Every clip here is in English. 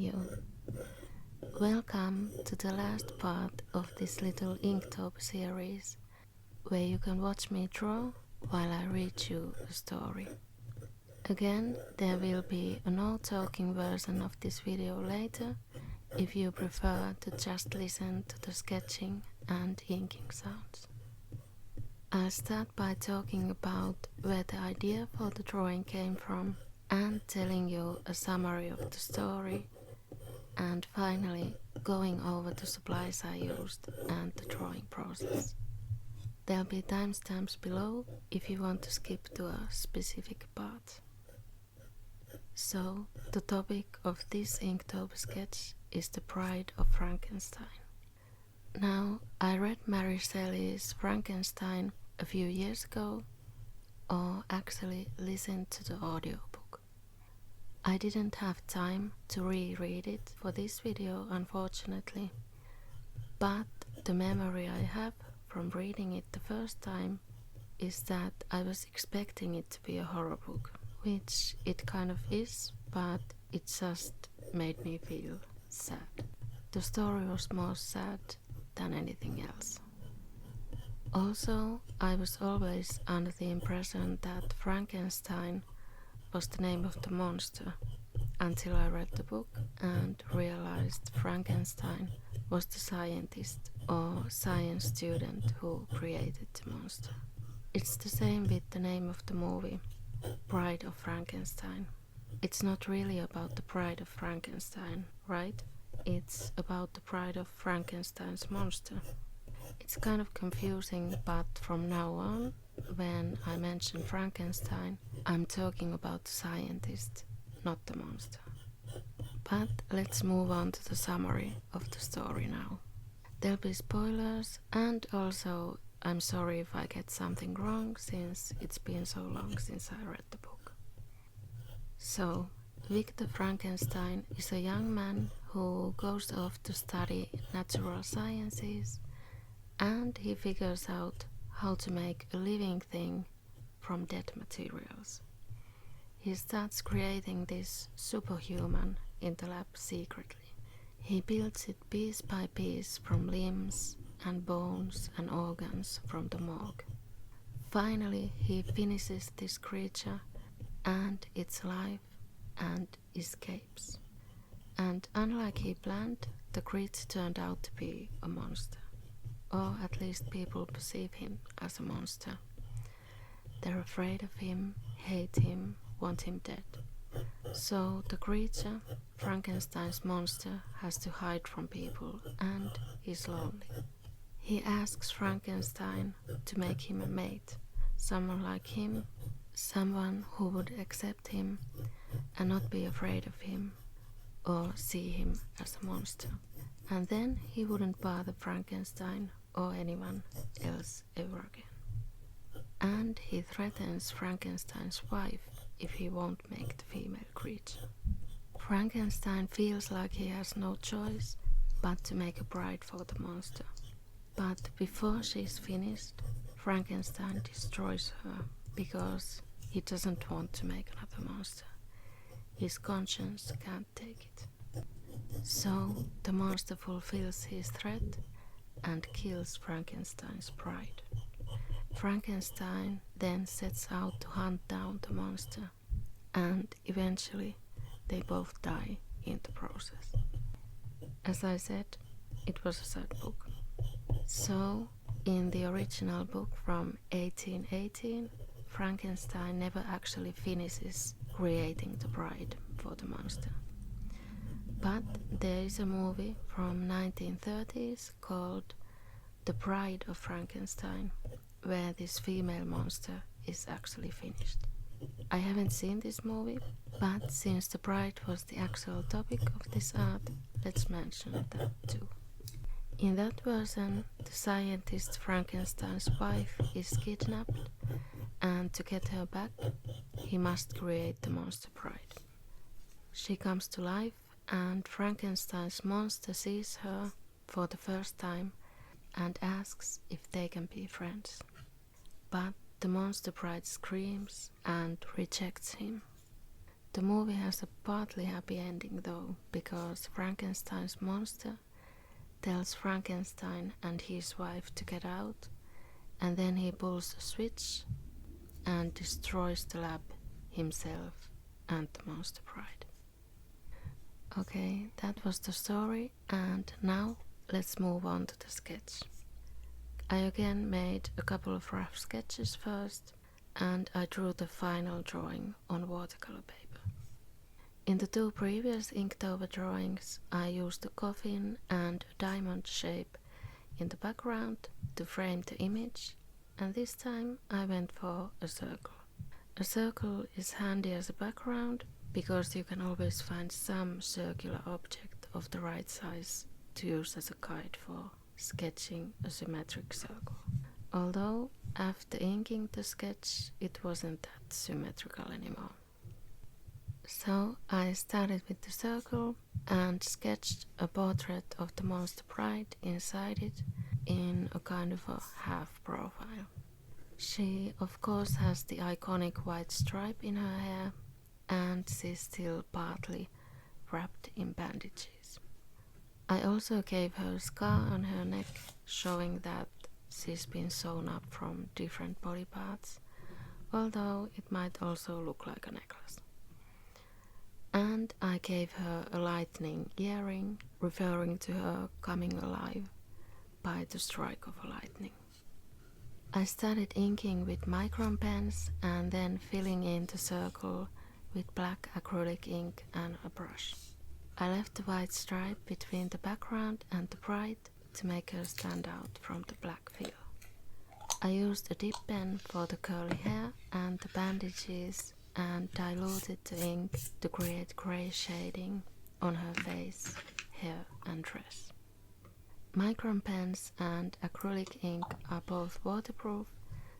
you. Welcome to the last part of this little InkTober series, where you can watch me draw while I read you a story. Again, there will be a no-talking version of this video later, if you prefer to just listen to the sketching and inking sounds. I'll start by talking about where the idea for the drawing came from and telling you a summary of the story, and finally going over the supplies I used and the drawing process. There'll be timestamps below if you want to skip to a specific part. So, the topic of this Inktober sketch is the Bride of Frankenstein. Now, I read Mary Shelley's Frankenstein a few years ago, or actually listened to the audiobook. I didn't have time to reread it for this video, unfortunately, but the memory I have from reading it the first time is that I was expecting it to be a horror book, which it kind of is, but it just made me feel sad. The story was more sad than anything else. Also, I was always under the impression that Frankenstein was the name of the monster, until I read the book and realized Frankenstein was the scientist or science student who created the monster. It's the same with the name of the movie, Bride of Frankenstein. It's not really about the Bride of Frankenstein, right? It's about the Bride of Frankenstein's monster. It's kind of confusing, but from now on, when I mention Frankenstein, I'm talking about the scientist, not the monster. But let's move on to the summary of the story now. There'll be spoilers, and also I'm sorry if I get something wrong, since it's been so long since I read the book. So, Victor Frankenstein is a young man who goes off to study natural sciences, and he figures out how to make a living thing from dead materials. He starts creating this superhuman in the lab secretly. He builds it piece by piece from limbs and bones and organs from the morgue. Finally, he finishes this creature and its life and escapes. And unlike he planned, the creature turned out to be a monster. Or at least people perceive him as a monster. They're afraid of him, hate him, want him dead. So the creature, Frankenstein's monster, has to hide from people and he's lonely. He asks Frankenstein to make him a mate, someone like him, someone who would accept him and not be afraid of him or see him as a monster. And then he wouldn't bother Frankenstein or anyone else ever again. And he threatens Frankenstein's wife if he won't make the female creature. Frankenstein feels like he has no choice but to make a bride for the monster. But before she's finished, Frankenstein destroys her because he doesn't want to make another monster. His conscience can't take it. So the monster fulfills his threat and kills Frankenstein's bride. Frankenstein then sets out to hunt down the monster, and eventually they both die in the process. As I said, it was a sad book. So, in the original book from 1818, Frankenstein never actually finishes creating the bride for the monster. But there is a movie from 1930s called The Bride of Frankenstein, where this female monster is actually finished. I haven't seen this movie, but since the bride was the actual topic of this art, let's mention that too. In that version, the scientist Frankenstein's wife is kidnapped, and to get her back, he must create the monster bride. She comes to life, and Frankenstein's monster sees her for the first time and asks if they can be friends. But the monster bride screams and rejects him. The movie has a partly happy ending though, because Frankenstein's monster tells Frankenstein and his wife to get out, and then he pulls a switch and destroys the lab himself and the monster bride. Okay, that was the story, and now let's move on to the sketch. I again made a couple of rough sketches first, and I drew the final drawing on watercolor paper. In the two previous Inktober drawings, I used a coffin and a diamond shape in the background to frame the image, and this time I went for a circle. A circle is handy as a background because you can always find some circular object of the right size to use as a guide for sketching a symmetric circle. Although after inking the sketch it wasn't that symmetrical anymore. So I started with the circle and sketched a portrait of the monster bride inside it in a kind of a half profile. She of course has the iconic white stripe in her hair, and she's still partly wrapped in bandages. I also gave her a scar on her neck, showing that she's been sewn up from different body parts, although it might also look like a necklace. And I gave her a lightning earring, referring to her coming alive by the strike of a lightning. I started inking with Micron pens and then filling in the circle with black acrylic ink and a brush. I left the white stripe between the background and the bride to make her stand out from the black fill. I used a dip pen for the curly hair and the bandages and diluted the ink to create grey shading on her face, hair and dress. Micron pens and acrylic ink are both waterproof,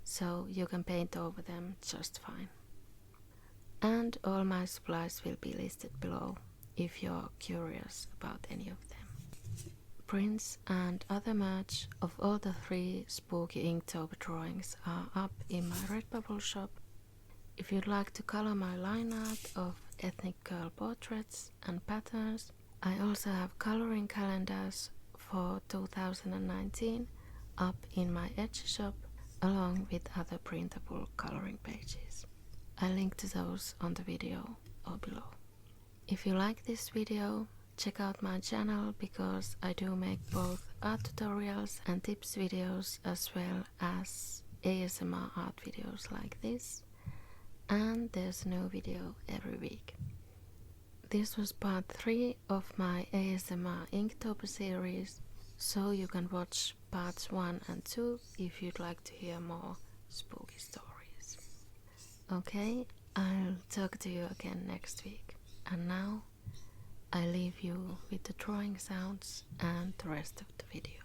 so you can paint over them just fine. And all my supplies will be listed below if you're curious about any of them. Prints and other merch of all the 3 spooky Inktober drawings are up in my Redbubble shop. If you'd like to color my line art of ethnic girl portraits and patterns, I also have coloring calendars for 2019 up in my Etsy shop, along with other printable coloring pages. I'll link to those on the video or below. If you like this video, check out my channel because I do make both art tutorials and tips videos as well as ASMR art videos like this. And there's a new video every week. This was part 3 of my ASMR Inktober series, so you can watch parts 1 and 2 if you'd like to hear more spooky stories. Okay, I'll talk to you again next week, and now I leave you with the drawing sounds and the rest of the video.